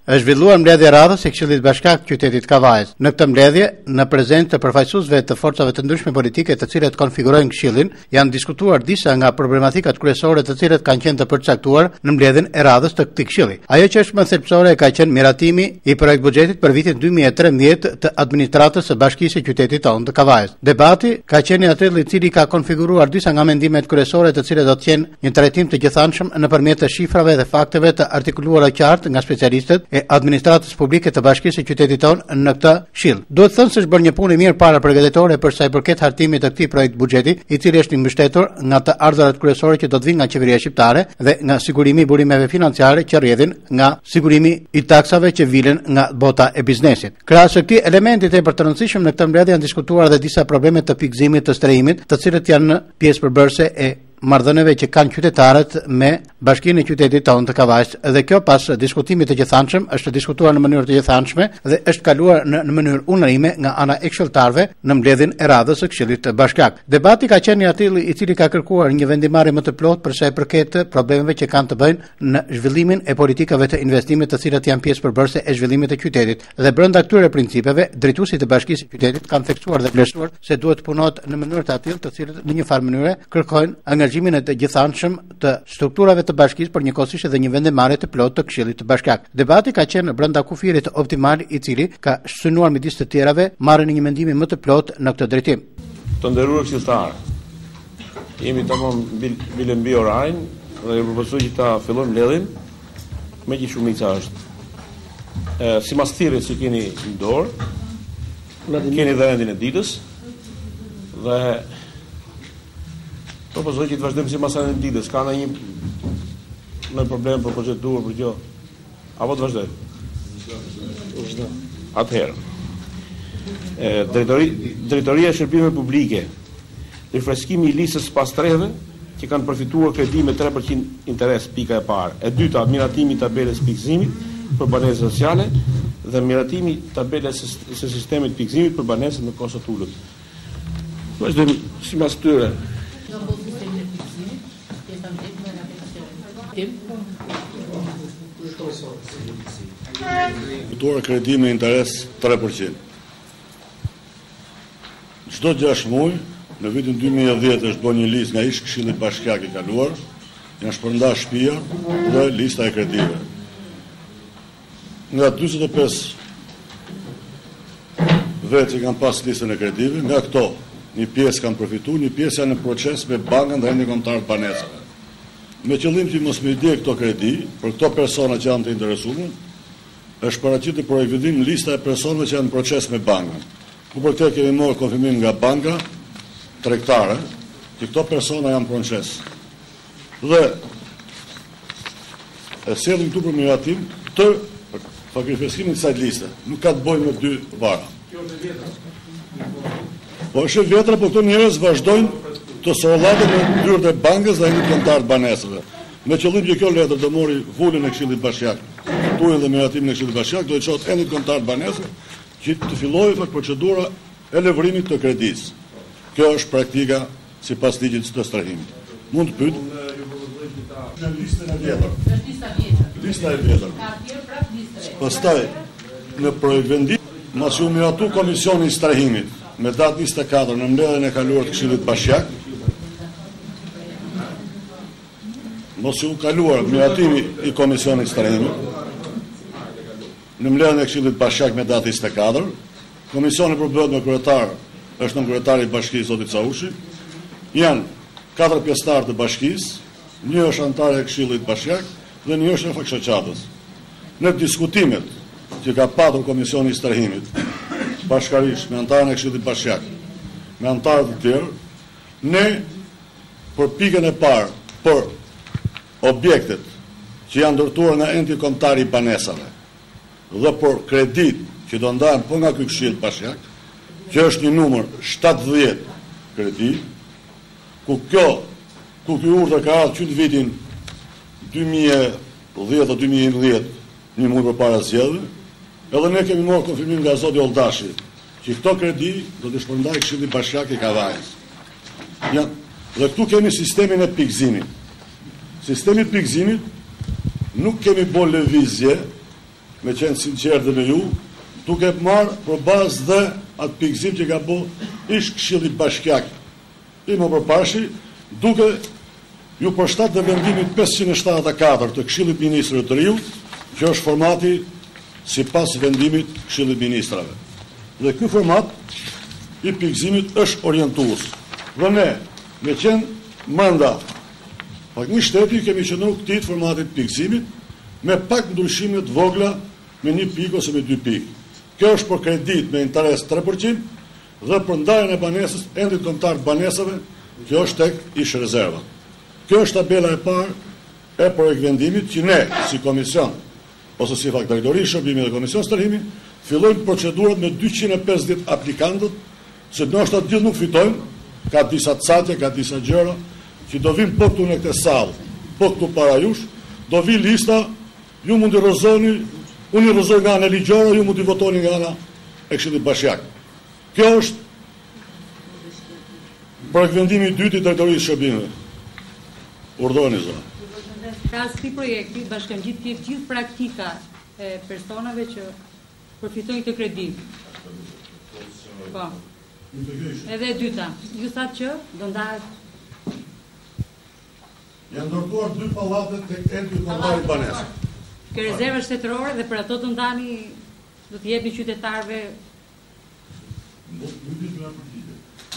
Është zhvilluar mbledhja radhës e Këshillit Bashkiak të qytetit Kavajës. Në këtë mbledhje, në prezencë të përfaqësuesve të forcave të ndryshme politike të cilat konfigurojnë Këshillin, janë diskutuar disa nga problematikat kryesore të cilat kanë qenë të përcaktuar në mbledhjen e radhës të këtij Këshilli. Ajo që është më thelbësore ka qenë miratimi i projekt buxhetit për vitin 2013 të administratës së Bashkisë së qytetit tonë të Kavajës. Debati ka qenë atë i cili ka konfiguruar disa nga mendimet kryesore të cilat do të jenë një trajtim të gjithanshëm nëpërmjet të shifrave dhe fakteve të artikuluara qartë nga specialistët e administratës publike të Bashkisë së qytetit tonë në këtë Këshill. Duhet thënë se është bërë një punë e mirë para përgatitore për sa i përket hartimit të këtij projekt buxheti, i cili është i mbështetur nga të ardhurat kryesore që do të vinë nga qeveria shqiptare dhe nga sigurimi i burimeve financiare që rrjedhin nga sigurimi i taksave që vilen nga bota e biznesit. Krahas këtij elementi tepër të rëndësishëm në këtë mbledhje janë diskutuar edhe disa probleme të pikëzimit të strehimit, të cilët janë pjesë përbërëse e marrëdhënieve që kanë qytetarët me Bashkinë e qytetit tonë të Kavajës, dhe kjo pas diskutimit të gjithanshëm është diskutuar në mënyrë të gjithanshme dhe është kaluar në mënyrë unanime nga ana e këshilltarëve në mbledhjen e radhës së Këshillit Bashkiak. Debati ka qenë aty i cili ka kërkuar një vendimarrje më të plotë për sa i përket problemeve që kanë të bëjnë në zhvillimin e politikave të investimit të cilat janë pjesë përbërëse e zhvillimit të qytetit. Dhe brenda këtyre principeve, drejtuesit e Bashkisë së qytetit kanë theksuar dhe vlerësuar se duhet punohet në mënyrë të tillë të cilët në një farë mënyre kërkojnë angazhimin e të gjithanshëm të strukturave të bashkisë për njëkohësisht edhe një vendimarrje të plotë të Këshillit Bashkiak. Debati ka qenë brenda kufirit optimal i cili ka synuar midis të tjerave marrjen e një mendimi më të plotë në këtë drejtim. Të nderuar këshilltar, jemi tamam mbi orarin dhe ju propozoj që ta fillojmë mbledhjen me që shumica është. Sipas thirrjes që keni në dorë, keni dhe endin e ditës dhe propozoj që të vazhdojmë si masën e ditës. Ka në problem për proceduar për kjo? Apo të vazhdojmë? Atëherë. Drejtoria e Shërbimeve Publike, rifreskimi i listës pas trehëve që kanë përfituar kredi me 3% interes, pika e parë. E dyta, miratimi i tabelës pikëzimit për banesë sociale dhe miratimi i tabelës së sistemit pikëzimit për banesë me kosto të ulët. Vazhdojmë sipas tyre. Futura kredi me interes 3%. Çdo 6 muaj, në vitin 2010 është bërë një listë nga ish Këshilli Bashkiak i kaluar, janë shpërndarë shtëpia dhe lista e kredive. Nga 45 vetë që kanë pas listën e kredive, nga këto një pjesë kanë përfituar, një pjesë janë në proces me bankën dhe endë kombëtar të banesave. Me qëllim që mos me ide këto kredi, për këto persona që janë të interesuar, është paraqitur për ekvidim lista e personave që janë në proces me bankën. Ku për këtë kemi marrë konfirmim nga banka tregtare që këto persona janë në proces. Dhe e sjellim këtu për miratim të sakrifiskimin të kësaj liste. Nuk ka të bëjë me dy vara. Po është e vjetra, po këto njerëz vazhdojnë të sollaten në dyrët e bankës dhe në kontar të banesave. Me qëllim që kjo letër të mori vulën e Këshillit Bashkiak, tuajin dhe miratimin e Këshillit Bashkiak, do të çohet endë kontar të banesave që të fillojë me procedura e levërimit të kredisë. Kjo është praktika sipas ligjit të strehimit. Mund të pyet? Në listën e vjetër. Lista e vjetër. Pastaj në projekt vendim, mas u miratu komisioni i strehimit me datë 24 në mbledhjen e kaluar të Këshillit Bashkiak, mos u kaluar miratimi i komisionit strehimit në mbledhjen e Këshillit Bashkiak me datë 24, komisioni përbëhet me kryetar, është në kryetari i bashkisë zoti Caushi, janë 4 pjesëtarë të bashkisë, një është antar e Këshillit Bashkiak dhe një është e shoqatës. Në diskutimet që ka patur komisioni i strehimit bashkërisht me antarën e Këshillit Bashkiak, me antarët të tjerë, ne për pikën e parë për objektet që janë ndërtuar nga enti kombëtar i banesave dhe për kredit që do ndahen po nga ky Këshill Bashkiak, që është një numër 70 kredi, ku ky urdhër ka ardhur që në vitin 2010 o 2011, një muaj përpara zgjedhjeve, Edhe ne kemi marrë konfirmim nga zoti Oldashi, që këto kredi do të shpërndaj Këshilli Bashkiak i Kavajës. Ja, dhe këtu kemi sistemin e pikëzimit. Sistemi i pikëzimit nuk kemi bërë lëvizje, me qenë sinqert dhe me ju, duke marrë për bazë dhe atë pikëzim që ka bërë ish Këshilli Bashkiak i më përparshi, duke ju përshtat dhe vendimit 574 të Këshillit Ministrëve të Riu, që është formati si pas vendimit Këshillit Ministrave. Dhe ky format i pikëzimit është orientues. Dhe ne, me qenë manda, pak një shteti kemi qëndruar këtij formatit pikëzimit, me pak ndryshime të vogla me 1 pikë ose me 2 pikë. Kjo është për kredit me interes 3% dhe për ndarjen e banesës endit kombëtar të banesave, kjo është tek ish rezerva. Kjo është tabela e parë e projekt vendimit që ne, si komision, ose si fakt drejtori i shërbimit dhe komision stërhimi, fillojmë procedurat me 250 aplikantët, se ndoshta gjithë nuk fitojnë, ka disa cate, ka disa gjëra, që do vinë po këtu në këtë sallë, po këtu para jush, do vi lista, ju mund të rrëzoni, unë i rrëzoj nga ana ligjore, ju mund të votoni nga ana e Këshillit Bashkiak. Kjo është projekt vendimi i dytë i drejtorisë së shërbimeve. Urdhëroni zonë. Pas këtij projekti bashkangjit gjithë praktika e personave që përfitojnë këtë kredi. Po. Edhe e dyta, ju thatë që do ndahet. Janë ndërtuar 2 pallate tek endi kombëtar i banesës. Kjo rezervë shtetërore dhe për ato të ndani do të jepi qytetarëve.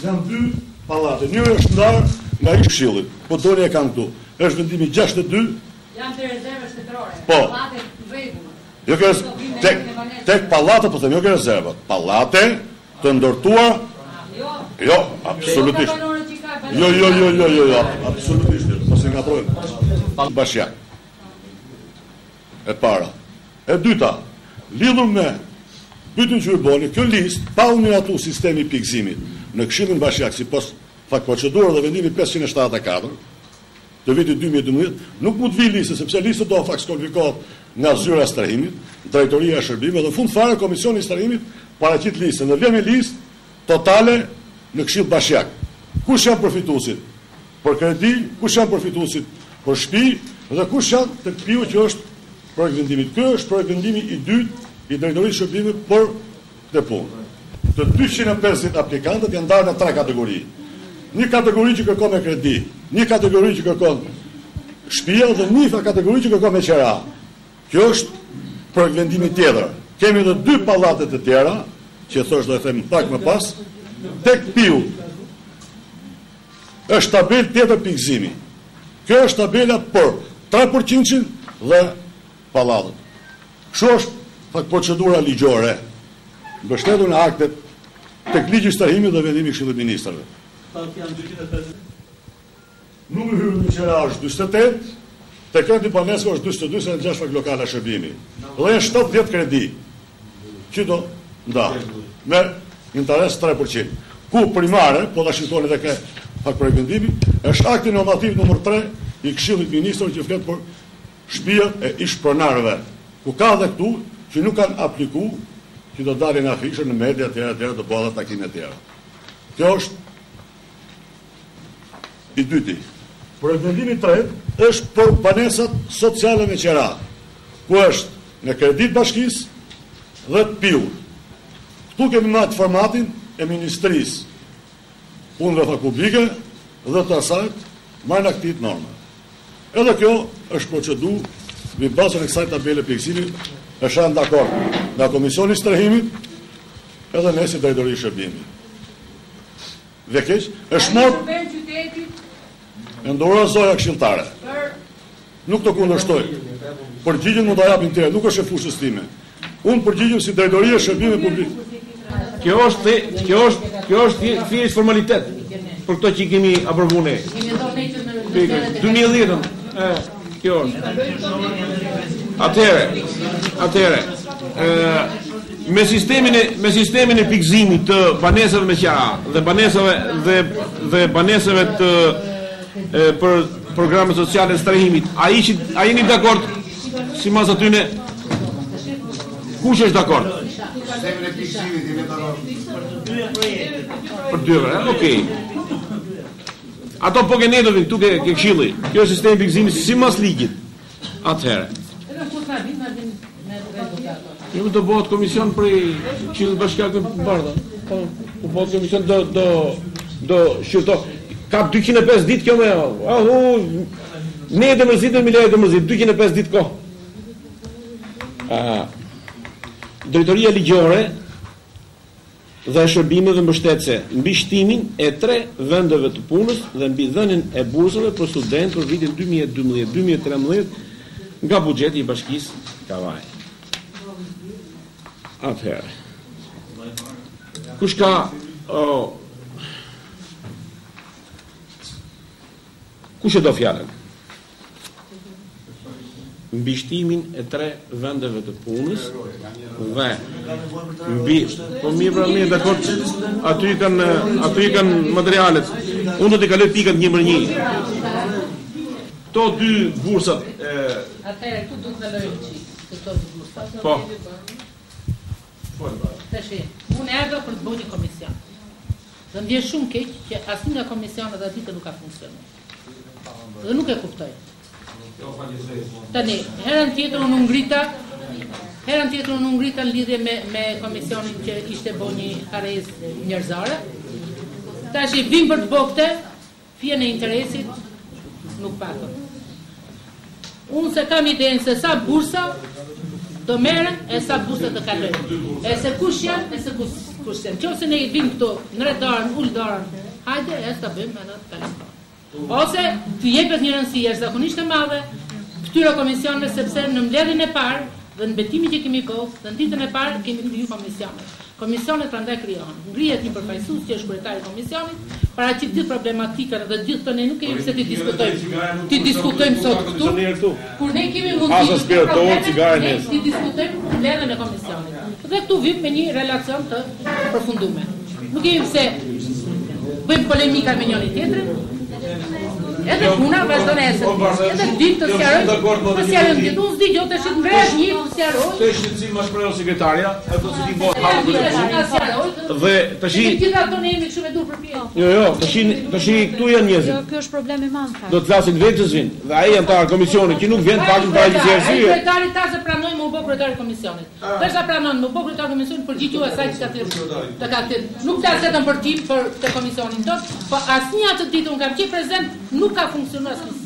Janë 2 pallate. Njëri është ndarë nga ish Këshillit. Po doni e kanë këtu. Është vendimi 62. Janë të rezervë shtetërore. Po. Pallate të rregulla. Jo që tek pallate, po them, jo që rezerva. Pallate të ndërtuar. Jo, absolutisht. Jo, absolutisht. Mos e ngatrojmë. Bashkiak. E para. E dyta, lidhur me pyetjen që u bëni, kjo listë pa u miratu sistemi i pikëzimit në Këshillin Bashkiak sipas fakt procedurës dhe vendimit 574 të vitit 2012, nuk mund të vi listë sepse lista do fakt skualifikohet nga zyra e strehimit, drejtoria e shërbimit dhe fund fare komisioni i strehimit paraqit listën dhe vjen me listë totale në Këshill Bashkiak. Kush janë përfituesit për kredi, kush janë përfituesit për shtëpi dhe kush janë të piu që është projekt vendimit. Ky është projekt vendimi i dytë i drejtorisë së shërbimit për këtë punë. Të 250 aplikantët janë ndarë në 3 kategori. Një kategori që kërkon me kredi, një kategori që kërkon shtëpia dhe një kategori që kërkon me qera. Kjo është projekt vendimi tjetër. Kemi edhe 2 pallate të tjera, që thosh do të them pak më pas, tek piu. Është tabelë tjetër pikëzimi. Kjo është tabela për 3% dhe pallatët. Kështu është fakt procedura ligjore, mbështetur në aktet tek ligji i strehimit dhe vendimi i Këshillit Ministrave. Numri hyrë në qera është 48, tek kredi banesave është 42, se në 6 fakt lokale shërbimi. Dhe janë 70 kredi që do ndahet me interes 3%. Ku primare, po ta shikoni edhe kë fakt projekt vendimi, është akti normativ numër 3 i Këshillit Ministrave që flet për shtëpiat e ish pronarëve, ku ka dhe këtu që nuk kanë aplikuar, që do dalin afishë në media etj. Do bëhen takime të tjera. Kjo është i dyti. Projekt vendimi i tretë është për banesat sociale me qera, ku është në kredit bashkisë dhe të piu. Këtu kemi marrë formatin e Ministrisë Punëve Publike dhe të asajt marrë aktivit norma. Edhe kjo është procedurë mbi bazën e kësaj tabele pikëzimi, është anë dakord nga Komisioni i Strehimit, edhe ne si drejtori i shërbimit. Dhe keq, është marrë e ndora zoja këshilltare. Nuk të kundërshtoj. Përgjigjen mund ta japin tjerë, nuk është e fushës time. Unë përgjigjem si drejtoria e shërbimit publik. Kjo është thjesht formalitet për këto që kemi aprovuar ne. 2010. Kjo është. Atëherë, me sistemin e pikëzimit të banesave me qera dhe banesave të për programet sociale të strehimit, a jeni dakord sipas atyne Kush është dakord? Për dyre, okej. Ato po ke nedovin, tu ke këshilli. Kjo është sistemi pikëzimi si mas ligjit. Atëherë. Jo do bëhet komision për Këshillit Bashkiak të Bardha. Po bëhet komision do shqyrto. Ka 205 ditë kjo me. Ne e dëmërzitë me lejë dëmërzit, 205 ditë kohë. Drejtoria ligjore dhe shërbimeve mbështetëse mbi shtimin e 3 vendeve të punës dhe mbi dhënien e bursave për studentë për vitin 2012-2013 nga buxheti i Bashkisë Kavaj. Atëherë. Kush ka kush e do fjalën? Mbi shtimin e 3 vendeve të punës dhe mbi po mirë dakord, aty kanë materialet. Unë do t'i kaloj pikat 1 për 1. Këto 2 bursat atëherë këtu duhet të lëjmë këto bursa. Po. Tash unë erdha për të bërë një komision. Dhe më vjen shumë keq që asnjë nga komisionet aty nuk ka funksionuar. Dhe nuk e kuptoj. Tani, herën tjetër unë ngrita në lidhje me komisionin që ishte bo një harezë njerëzare. Tash i vim për të bokte, fjen e interesit nuk patëm. Unë se kam idenë se sa bursa do merren e sa bursa të kalojnë. E se kush janë, e se kush janë. Qose ne i vim këtu, në redarën, ullë darën, hajde e sa bëjmë edhe të kalojnë. Ose të jepet një rëndësi jashtëzakonisht e madhe këtyre komisioneve sepse në mbledhjen e parë dhe në betimin që kemi bërë, dhe në ditën e parë kemi kriju komisionet. Komisionet prandaj krijohen. Ngrihet një përfaqësues që është kryetari i komisionit, paraqit gjithë problematikën dhe gjithë këto ne nuk kemi pse ti diskutojmë. Ti diskutojmë sot këtu. Kur ne kemi mundësi të diskutojmë mbledhjen e komisionit. Dhe këtu vim me një relacion të përfunduar. Nuk kemi pse bëjmë polemika me njëri tjetrin. Edhe puna vazhdon esë. Edhe ditë të sjaroj. Të sjaroj ditë. Unë s'di gjo të shqit mbret një të sjaroj. Të shqitësim më shprejo sekretarja, e të si ti bot halë për të dhe të shi... Edhe gjitha të ne jemi shumë e dur për pjetë. Jo, të shi këtu janë njëzit. Kjo është problemi madh. Do të flasin vetës vinë. Dhe aji janë ta komisionit që nuk vjen pakin para gjithë arsye. Kryetari ta se pranojnë më u bë kryetari komisionit. Derisa pranojnë më u bë kryetari komisionit për gjithë asaj që të ka thënë. Nuk ta setën për tim për të komisionin tonë, po asnjë atë ditë unë kam qenë prezent, nuk ka funksionuar asnjë.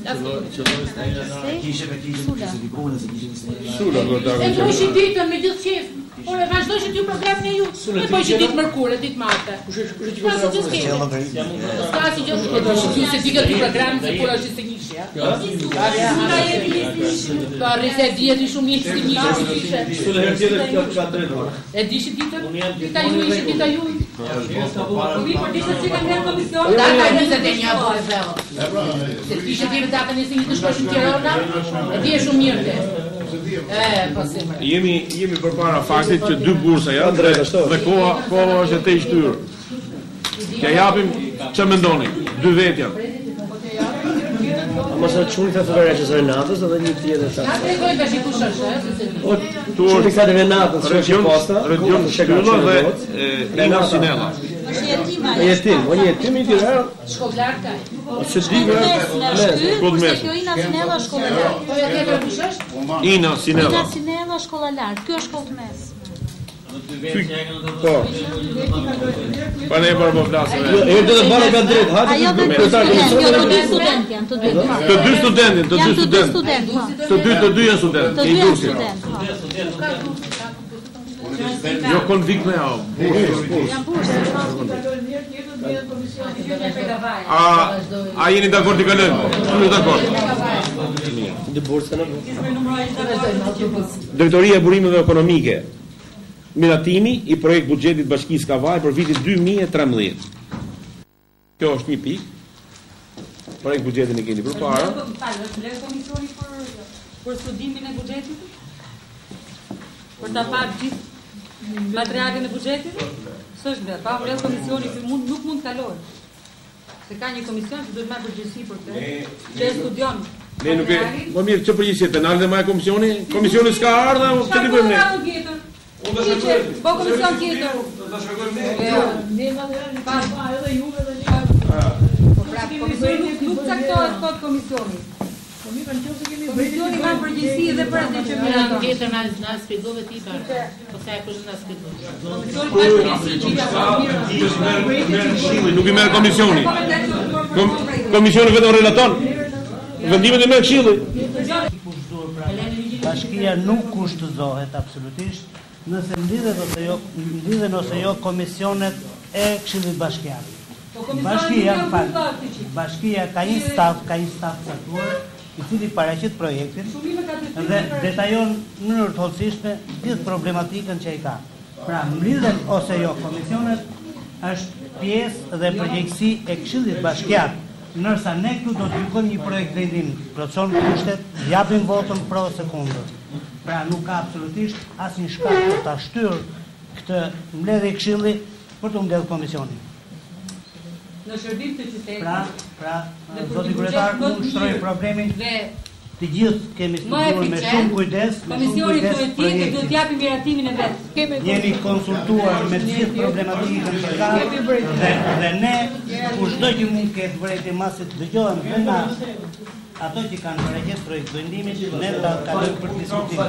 Sula do ta E kushi ditën me gjithë qef. Por e vazhdojnë ty programin e ju. Ne po që ditë mërkure, ditë marte. Ska si gjë të se ti këtë programin se kur është i sënjishja. Pa rrese djeti shumë një sënjishja. E dishi ditën? Dita ju ishe dita ju. Por dishtë që ka nërë komision? Data 21 bërë zelo. Se ti ishe tjeve data një sënjit të shkoshin Tirana, e di e shumë mirë dhe. Jemi përpara faktit që 2 bursa janë dhe koha është e te i shtyrë. Kja japim që mendoni, 2 vet janë. Mos e çuni të thërë që së Renatës edhe një tjetër sa. Na tregoj tash kush është, Tu është ka Renatës, është posta, Region Shkylla dhe Ina Sinella. Jetim i tjerë. shkollar ka. Se di Shkollë mes. Kjo Ina Sinella shkolla lart. Po ja tjetër kush është? Ina Sinella. Ina Sinella shkolla lart. Kjo është shkollë mes. Po. Pa ne për më flasë. do të bërë ka drejt. Hajde Ajo të dhe bëjmë të dy student janë, të dy. Të dy studentin, Të dy student, po. Të dy janë studentë. Të dy janë student, po. Jo konvikt me ja. Janë bursë. A jeni dakord të kalojmë? Jeni dakord. Në bursën e Drejtoria e burimeve ekonomike. Miratimi i projekt buxhetit Bashkisë Kavaj për vitin 2013. Kjo është një pikë. Projekt buxhetin e keni përpara. Është mbledh komisioni për studimin e buxhetit? Për ta parë gjithë materialin e buxhetit? S'është mbledh, pa mbledh komisioni që nuk mund të kalohet. Se ka një komision që duhet marrë përgjegjësi për këtë, që e studion. Ne nuk e, më mirë, që përgjegjësi penale dhe ma e komisioni? Komisioni s'ka ardha, që ti bëjmë ne? Po komision tjetër. Nuk caktohet kot komisioni. Komisioni ka përgjegjësi edhe për atë që miraton. Tjetër na shpjegove ti ba. Po sa e kush na shpjegove. Nuk i merr komisioni. Komisioni vetëm relaton. Vendimet e merr Këshilli. Bashkia nuk kushtëzohet absolutisht nëse mblidhen ose jo komisionet e Këshillit Bashkiak. Bashkia ka një staf caktuar i cili paraqit projektin dhe detajon në mënyrë të hollësishme gjithë problematikën që ai ka. Pra, mblidhen ose jo komisionet është pjesë dhe përgjegjësi e Këshillit Bashkiak. Nërsa ne këtu do të gjykojmë një projekt vendim, plotson kushtet, japim votën pro ose kundër. Pra nuk ka absolutisht asnjë shkak për ta shtyrë këtë mbledhje Këshilli për të mbledhur komisionin. Në shërbim të qytetit. Pra, zoti kryetar nuk shtroi problemin. Të gjithë kemi studiuar me shumë kujdes, komisioni tjetër do të japi miratimin e vet. Jemi konsultuar me të gjithë problematikën që ka dhe ne kushdo që mund ketë vërejtje masit dëgjohen dhe na ato që kanë vërejtjet projekt vendimit, ne ta kalojmë për diskutim.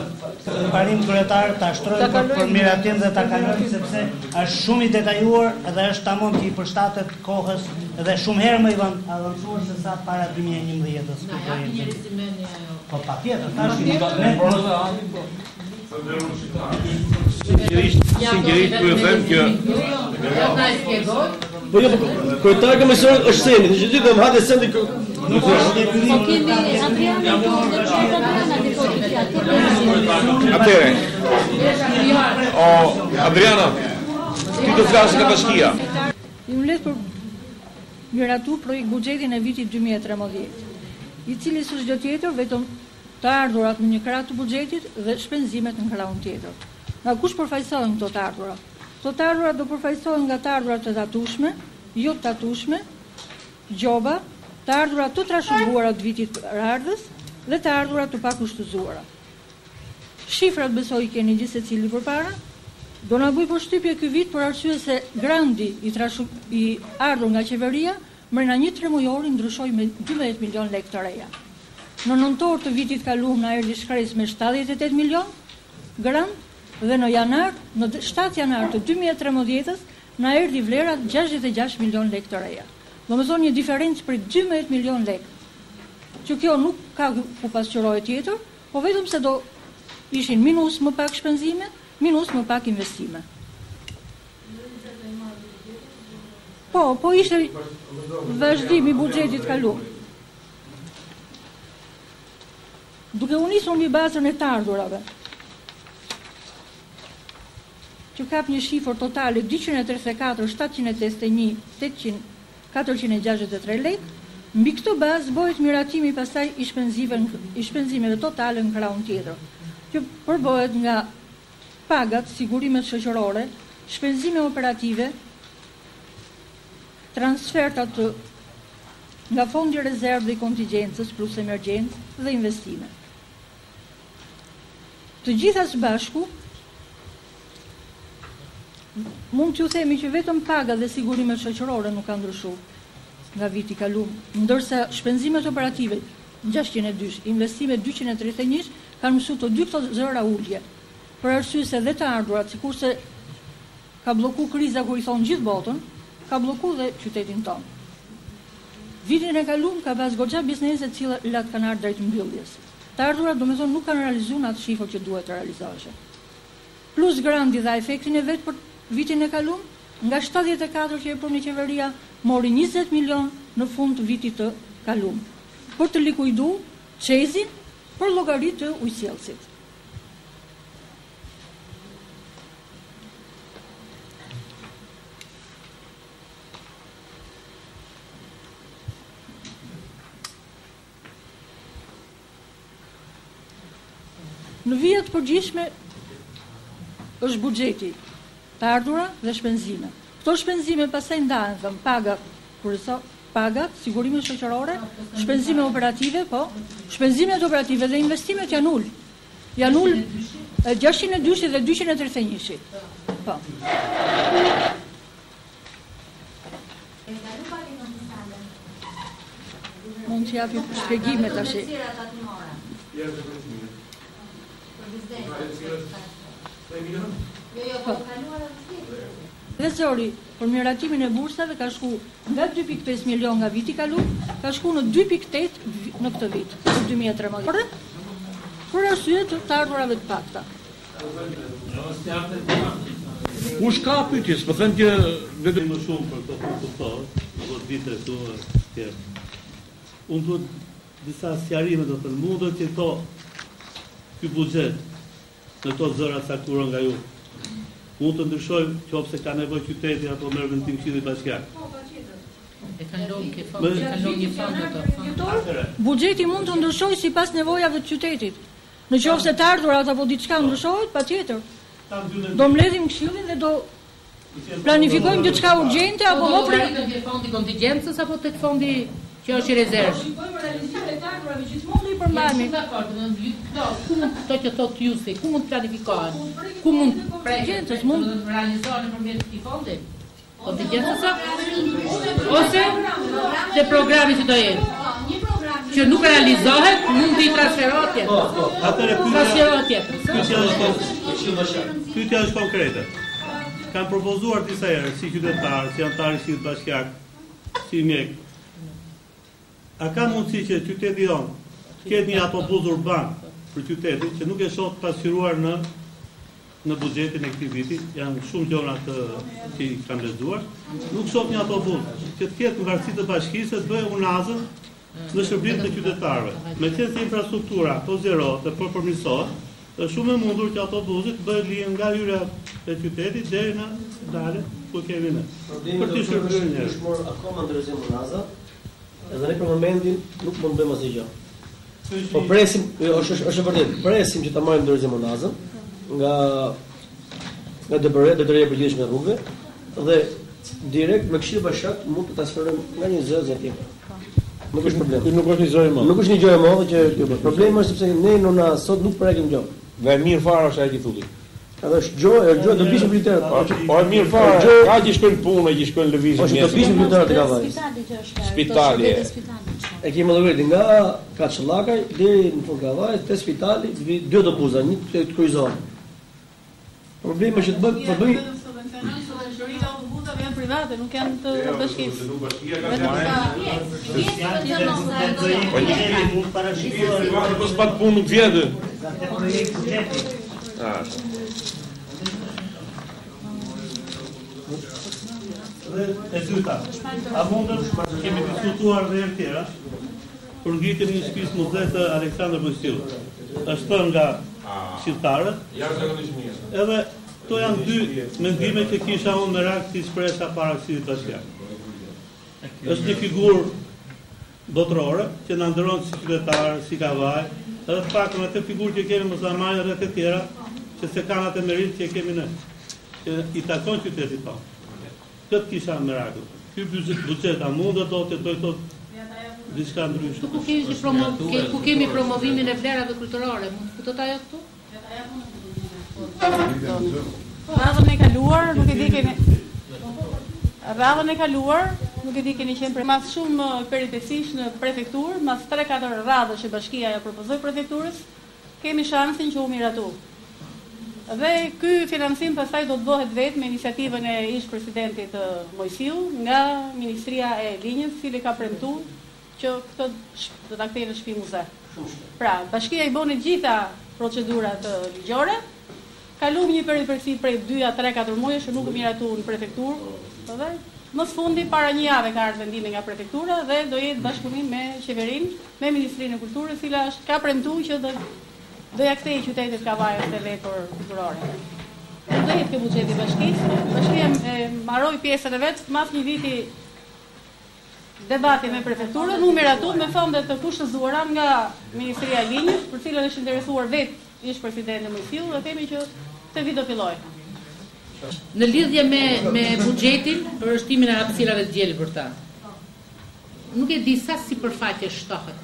Parim kryetar ta shtrojmë për miratim dhe ta kalojmë sepse është shumë i detajuar dhe është tamam që i përshtatet kohës dhe shumë herë më i avancuar se sa para 2011-s. Po patjetër, tash Sinqerisht po ju them që Po jo, kryetari komisionit është Seni, që ti do të hate Seni. Atëre. Adriana, ti do të flasësh nga Bashkia. Ju mbledh për miratu projekt buxhetin e vitit 2013, i cili s'është gjë tjetër vetëm të ardhurat në një krah të buxhetit dhe shpenzimet në krahun tjetër. Nga kush përfaqësohen këto të ardhura? Këto të ardhura do përfaqësohen nga të ardhurat të tatueshme, jo të tatueshme, gjoba, të ardhurat të trashëguara të vitit ardhës dhe të ardhurat të pakushtëzuara. Shifrat besoj i keni gjithë secili përpara. Do na bëj përshtypje ky vit për arsye se grandi i ardhur nga qeveria mbrëmja një tremujori ndryshoi me 12 milion lekë të reja. Në nëntor të vitit kaluar na erdhi shkresë me 78 milion grand dhe në 7 janar të 2013-s na erdhi vlera 66 milion lekë të reja. Domethënë një diferencë për 12 milion lekë. Që kjo nuk ka ku pasqyrohet tjetër, po vetëm se do ishin minus më pak shpenzime, minus më pak investime. Po ishte vazhdimi i buxhetit kaluar. Duke u nisur mbi bazën e të ardhurave, që kap një shifër totale 234.781.463 lekë, mbi këtë bazë bëhet miratimi pastaj i shpenzimeve totale në krahun tjetër, që përbohet nga pagat, sigurimet shoqërore, shpenzime operative, transfertat nga fondi rezervë dhe i kontingjencës plus emergjencë dhe investime. Të gjitha së bashku, mund t'ju themi që vetëm paga dhe sigurimet shoqërore nuk kanë ndryshuar nga viti kaluar, ndërsa shpenzimet operative 602, investimet 231 kanë mësuar të dy këto zëra ulje. Për arsye se dhe të ardhurat, sikurse ka bllokuar kriza kur i thon gjithë botën, ka bllokuar dhe qytetin tonë. Vitin e kaluar ka pas goxha biznese të cilat kanë ardhur drejt mbylljes. Të ardhurat domethënë nuk kanë realizuar atë shifër që duhet të realizohej. Plus grandi dha efektin e vet për vitin e kaluar, nga 74 që e përmi qeveria mori 20 milion në fund të vitit të kaluar për të likuiduar çezin për llogaritë të ujësjellësit. Në vijat përgjithshme është buxheti, të ardhura dhe shpenzime. Këto shpenzime pastaj ndahen në pagat, sigurime shoqërore, shpenzime operative, shpenzimet operative dhe investimet janë ul 602 dhe 231. Po. Mund të japi shpjegime tash. Dhe zori, për miratimin e bursave ka shku nga 2.5 milion nga viti kalu, ka shku në 2.8 në këtë vit, në 2013. Për arsye të ardhurave të pakta. Kush ka pyetje, s'po them që vetëm më shumë për këtë punë kuptoj, do të vite këtu. Unë do disa sqarime do të mundet që ky buxhet në to zëra caktuara nga ju. Mund të ndryshojmë qofse ka nevojë qyteti apo merr vendim Këshilli Bashkiak. E kalon një fond ato. Buxheti mund të ndryshojë sipas nevojave të qytetit. Në qofse të ardhurat apo diçka ndryshohet, patjetër. Do mbledhim Këshillin dhe do planifikojmë diçka urgjente apo më tek fondi kontingjencës apo tek fondi që është i rezervë. Shikojmë realizimin e ardhurave gjithmonë i përmbajmë. Ku mund këto që thotë ju se ku mund planifikohen? Ku mund kontingjencës mund realizohen nëpërmjet këtij fondi? Kontingjencës ose te programi që do jetë. Që nuk realizohet, mund t'i transferohet tjetër. Atëherë pyetja është konkrete. Kam propozuar disa herë si qytetar, si antar i Këshillit Bashkiak, si mjek. A ka mundësi që qyteti jonë ketë një autobus urban për qytetin që nuk e shoh të pasqyruar në buxhetin e këtij viti, janë shumë gjëra që i kam lexuar, nuk shoh një autobus që të ketë në varësi të bashkisë të bëjë unazën në shërbim të qytetarëve. Me qenë se infrastruktura po zjerohet dhe po përmirësohet, është shumë e mundur që autobusi të bëhet linjë nga hyrja e qytetit deri në dalë ku kemi ne. Për të shërbyer njerëz. Akoma ndërozim unaza, edhe ne për momentin nuk mund të bëjmë asgjë. Po presim, është vërtet, presim që ta marrim ndërozim unazën nga DBR, Drejtoria e Përgjithshme e Rrugëve, dhe direkt me Këshillin Bashkiak mund të transferojmë nga një zë tjetër. Nuk është problem. Nuk është një gjë e madhe. Nuk është një gjë e madhe që problemi është sepse ne nona sot nuk prekim gjë. Dhe mirë fare është ai që thotë. Edhe është gjë do bishim pritet. Po mirë fare, ka që shkojnë punë, që shkojnë lëvizje. Po do bishim pritet të kavaj. Spitali. E kemi llogarit nga Kaçllakaj deri në fund kavaj te spitali, dy autobusa, një të kryqëzohen. Problemi është që të bëj private, nuk janë të bashkisë. Po s'pat punë nuk vjetë. Dhe e dyta, a mundët kemi diskutuar dhe herë tjera për ngritjen e një shtëpisë muze të Aleksandër Vučićit. Është thënë nga shqiptarët. Edhe to janë dy mendime që kisha unë me rak si shpresa para Këshillit Bashkiak. Është një figurë botërore që na ndron si qytetar, si kavaj, edhe të paktën atë figurë që kemi mos amajë edhe të tjera që se kanë atë merit që kemi ne, që i takon qytetit tonë. Këtë kisha me rak. Ky buxhet a mundet do të thotë diçka ndryshe. Ku kemi promovimin e vlerave kulturore, mund të thotë ajo këtu? Radhën e kaluar, nuk e di keni qenë për mas shumë peripecish në prefekturë, mas 3-4 radhë që bashkia ja propozoi prefekturës, kemi shansin që u miratu. Dhe ky financim pastaj do të bëhet vetë me iniciativën e ish presidentit Mojsiu nga Ministria e Linjës, cili ka premtuar që këtë do ta kthejë në shtëpi muze. Pra, bashkia i bën gjitha procedurat ligjore. Kalum një peripeci prej 2-3-4 muajsh që nuk u miratu në prefekturë, dhe më së fundi para një jave ka ardhur vendimi nga prefektura dhe do jetë bashkëpunim me qeverinë, me Ministrinë e Kulturës, e cila ka premtuar që do ja kthejë qytetit Kavajës të vepër kulturore. Do jetë ke buxheti i bashkisë. Bashkia mbaroi pjesën e vet pas një viti debati me prefekturën, u miratu me fonde të kushtëzuara nga Ministria e Linjës, për cilën është interesuar vetë ish presidenti Mojsiu, dhe themi që këtë vit do fillojë. Në lidhje me buxhetin për rrështimin e hapësirave të gjelbërta. Nuk e di sa sipërfaqe shtohet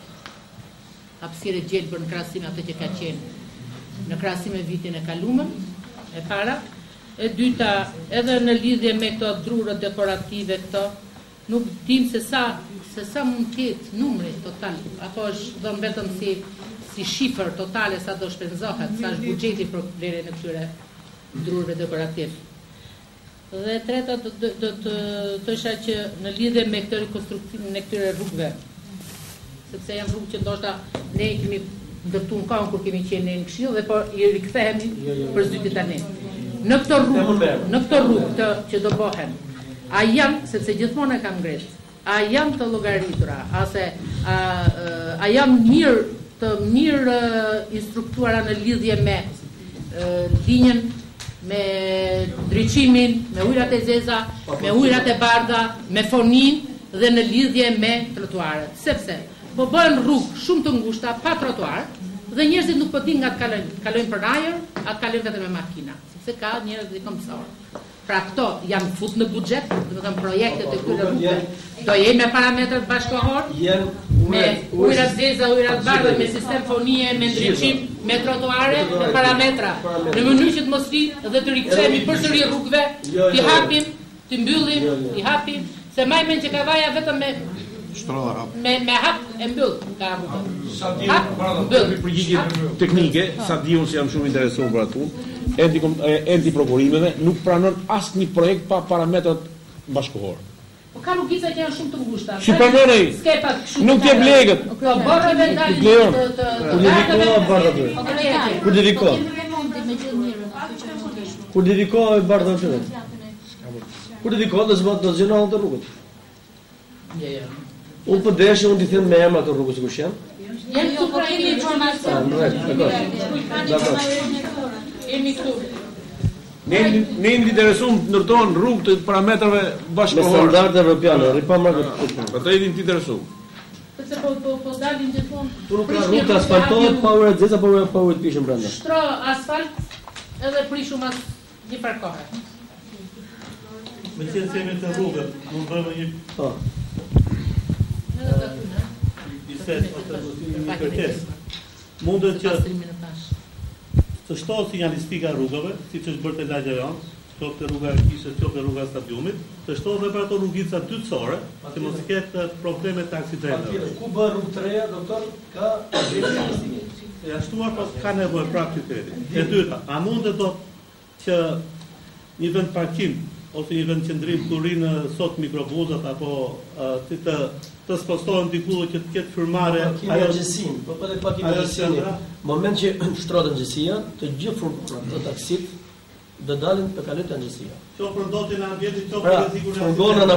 hapësirë e gjelbër në krahasim me atë që ka qenë. në krahasim me vitin e kaluar, e para. E dyta, edhe në lidhje me këto drurët dekorative këto, nuk dim se sa mund të jetë numri total, apo është dhënë vetëm si shifër totale sa do shpenzohet, sa është buxheti për vlerën e këtyre drurëve dekorativ. Dhe treta do të thosha që në lidhje me këtë rekonstruktimin e këtyre rrugëve, sepse janë rrugë që ndoshta ne kemi ndërtuar kohën kur kemi qenë në këshill dhe po i rikthehemi për zyti tani. Në këto rrugë që do bëhen, a janë, sepse gjithmonë e kam ngresh, a janë të llogaritura, a janë të mirë instruktuara në lidhje me linjën, me ndriçimin, me ujërat e zeza, me ujërat e bardha, me fonin dhe në lidhje me trotuarët. Sepse po bëhen rrugë shumë të ngushta pa trotuar dhe njerëzit nuk po dinë nga të kalojnë për ajër, atë kalojnë vetëm me makina, sepse ka njerëz dhe kompsor. Pra këto janë fut në buxhet, do të thënë projektet e këtyre rrugëve do jemi me parametrat bashkëkohor, me ujërat zeza, ujërat bardha, me sistem fonie, me ndriçim, me trotuare, me parametra, në mënyrë që të mos vi dhe të rikthehemi përsëri rrugëve, t'i hapim, t'i mbyllim, t'i hapim, se më mend që Kavaja vetëm me hap e mbyll ka rrugë. Përgjigje teknike, sa diun se jam shumë interesuar për atë. Enti prokurimeve nuk pranon asnjë projekt pa parametrat bashkëkohor. Po ka rrugica që janë shumë të ngushta. Si pranoni? Nuk jep legët. Po borrave dalin Kur deviko Kur deviko dhe zbat do zgjënohen të rrugët. Unë për deshe unë t'i them me emra të rrugës kush janë. Janë të projekte informacion. Jemi këtu. Ne jemi interesuar të ndërtojnë rrugë të parametrave bashkëkohor. Me standarde evropiane, ripa marrë këtë. Ato jemi të interesuar. Sepse po dalin gjithmonë. Tu nuk ka rrugë të asfaltohet pa ujë të zeza, pa ujë të pishëm brenda. Shtro asfalt edhe prishum as një farë kohe. Me qenë se jemi të rrugët, mund bëjmë një një kërkesë. Mundet që të shtohet sinjalistika rrugëve, siç është bërë te Lagjajon, qoftë rruga e Kishës, qoftë rruga e stadiumit, të shtohet edhe për ato rrugica dytësore, që mos ketë probleme të aksidenteve. Ku bën rrugë të reja, doktor, ka sinjalistike. E ashtuar pas ka nevojë prapë qyteti. E dyta, a mundet dot që një vend parkim ose një vend qëndrim ku rinë sot mikrobuzat apo të spostohen diku që të ketë firmare ajo gjësin, po edhe pak gjësin. Moment që shtrohet gjësia, të gjithë furgonat të taksit do dalin të kalojnë te gjësia. Qoftë ndotin në ambientin, qoftë rreziku në furgona në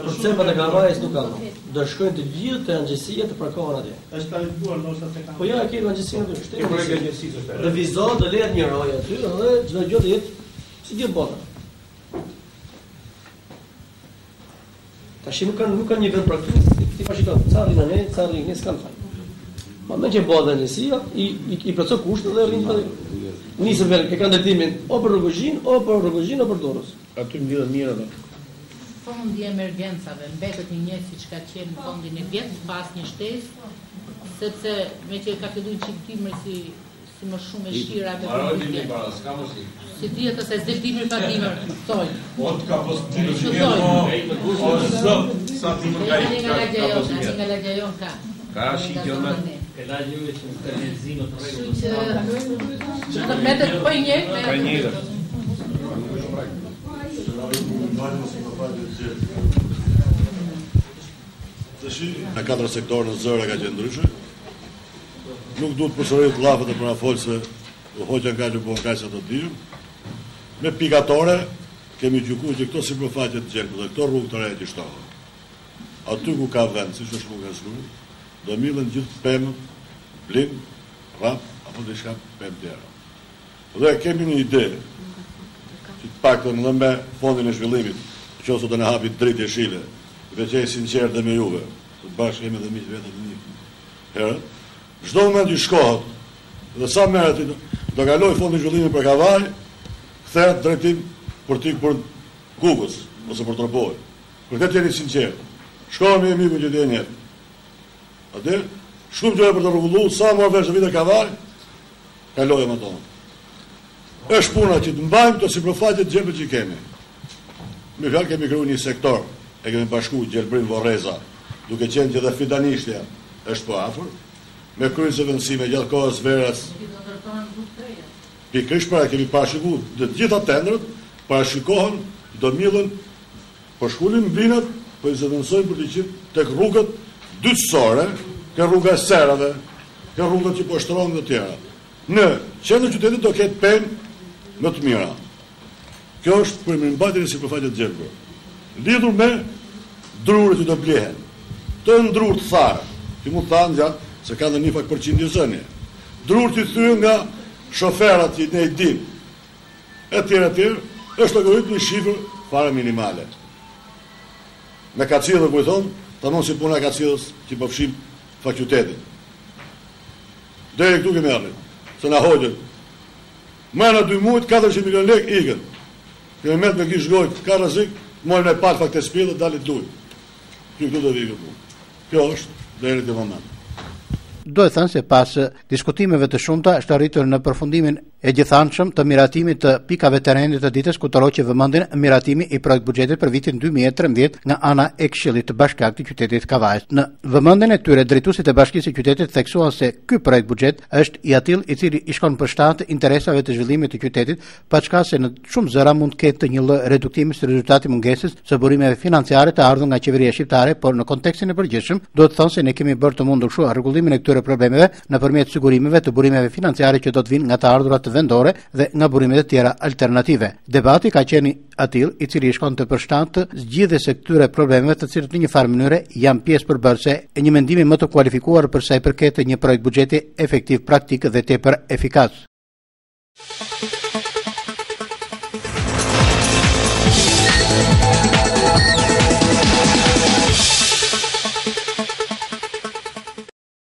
përcepat e Kavajës nuk kanë. Do shkojnë të gjithë te gjësia të parkohen atje. Është planifikuar ndoshta se kanë. Po ja ke gjësin aty, shteti. Revizor do lehet një roj aty dhe çdo gjë do jetë si gjithë bota. Tash nuk kanë një vend praktik. Ti pa shikon, carri në ne, carri në s'kan fal. Ma më që bëhet ndjesia, i plotso kushtet dhe rrin nisën vetë e kanë ndërtimin o për Rrugëzhin, o për Durrës. Aty mbyllen mirë ato. Fondi i emergjencave mbetet një njeh siç ka qenë fondin e vjet pas një shtesë, sepse me që ka filluar çiktimri si më shumë e shira me publikun. Si dihet se zdimir pa dimër, thoj. Po të ka sa dimër ka i nga Lagjajon ka. Ka shikjon me e Lagjajon që ka lezimë të rregull. Që të mbetet po një. Ka një. Në 4 sektorë në zëra ka qenë ndryshe. Nuk duhet përsërit llafët e parafolë se hoqja nga që bon ka që të dirë. Me pikatore, kemi gjykuar që këto sipërfaqe të gjelbë dhe këto rrugë të reja që shtohen. Aty ku ka vend, si është rruga e Zgurut, do millen gjithë pemë, blin, rap, apo diçka pemë tjera. Dhe kemi një ide, që të paktën edhe me fondin e zhvillimit, qoftë do na hapi dritë e shile, veçej sinqert dhe me juve, të bashkë kemi edhe miq vetë të një herë. Çdo moment i shkohet, dhe sa merret do kaloj fondi i zhvillimit për Kavaj, kthehet drejtim për Gugës ose për Tropoj. Për këtë jeni sinqert. Shkohem me mikun që të jenë. Atë, shumë gjëra për të rregulluar, sa më vesh vite Kavaj, kalojë më tonë. Është puna që të mbajmë të sipërfaqe të gjepet që kemi. Me fjalë kemi krijuar një sektor, e kemi bashkuar Gjelbrin Vorreza, duke qenë që dhe Fidanishtja është po afër, me kryen zëvendësime gjatë kohës verës. Pikërisht para kemi parashikuar të gjitha tendrat, parashikohen, do millen, po shkulin mbinat, po i zëvendësojnë për të qenë tek rrugët dytësore, ka rruga e Serave, ka rrugët që po shtrohen dhe tjera. Në qendër qytetit do ketë pemë më të mira. Kjo është për mirëmbajtjen e sipërfaqes të gjelbër. Lidhur me drurit që do blehen. Të ndrur të tharë, që mund të thanë gjatë se ka dhe një fakt përqindje zënje. Drur që thyen nga shoferat që ne i dim, e tjera, është logarit një shifër fare minimale. Me kacilë, ku i thonë, të mund si puna kacilës që përfshim fakultetin. Deri këtu kemi arrit, se na hoqën. Më në 2 muajt, 400 milion lek ikën. Kemi met me kish gojt, ka rrezik, mojnë me pak fakte spillë, dalit duj. Këtu do vi këtu. Kjo është deri te moment. Do të thënë se pas diskutimeve të shumta është arritur në përfundimin e gjithanshëm të miratimit të pikave të rendit të ditës, ku toroqi vëmendjen miratimi i projekt buxhetit për vitin 2013 nga ana e Këshillit të Bashkiak të qytetit Kavajës. Në vëmendjen e tyre, drejtuesit e Bashkisë së Qytetit theksuan se ky projekt buxhet është i atill i cili i shkon përshtat interesave të zhvillimit të qytetit, paçka se në shumë zëra mund të ketë një lloj reduktimi si rezultati mungesës së burimeve financiare të ardhur nga qeveria shqiptare, por në kontekstin e përgjithshëm do të thonë se ne kemi bërë të mundur kështu rregullimin e këtyre problemeve nëpërmjet sigurimeve të burimeve financiare që do të vinë nga të ardhurat vendore dhe nga burimet e tjera alternative. Debati ka qenë atill i cili shkon të përshtatë zgjidhjes së këtyre problemeve, të cilët në një farë mënyre janë pjesë përbërëse e një mendimi më të kualifikuar për sa i përket një projekt buxheti efektiv, praktik dhe tepër efikas.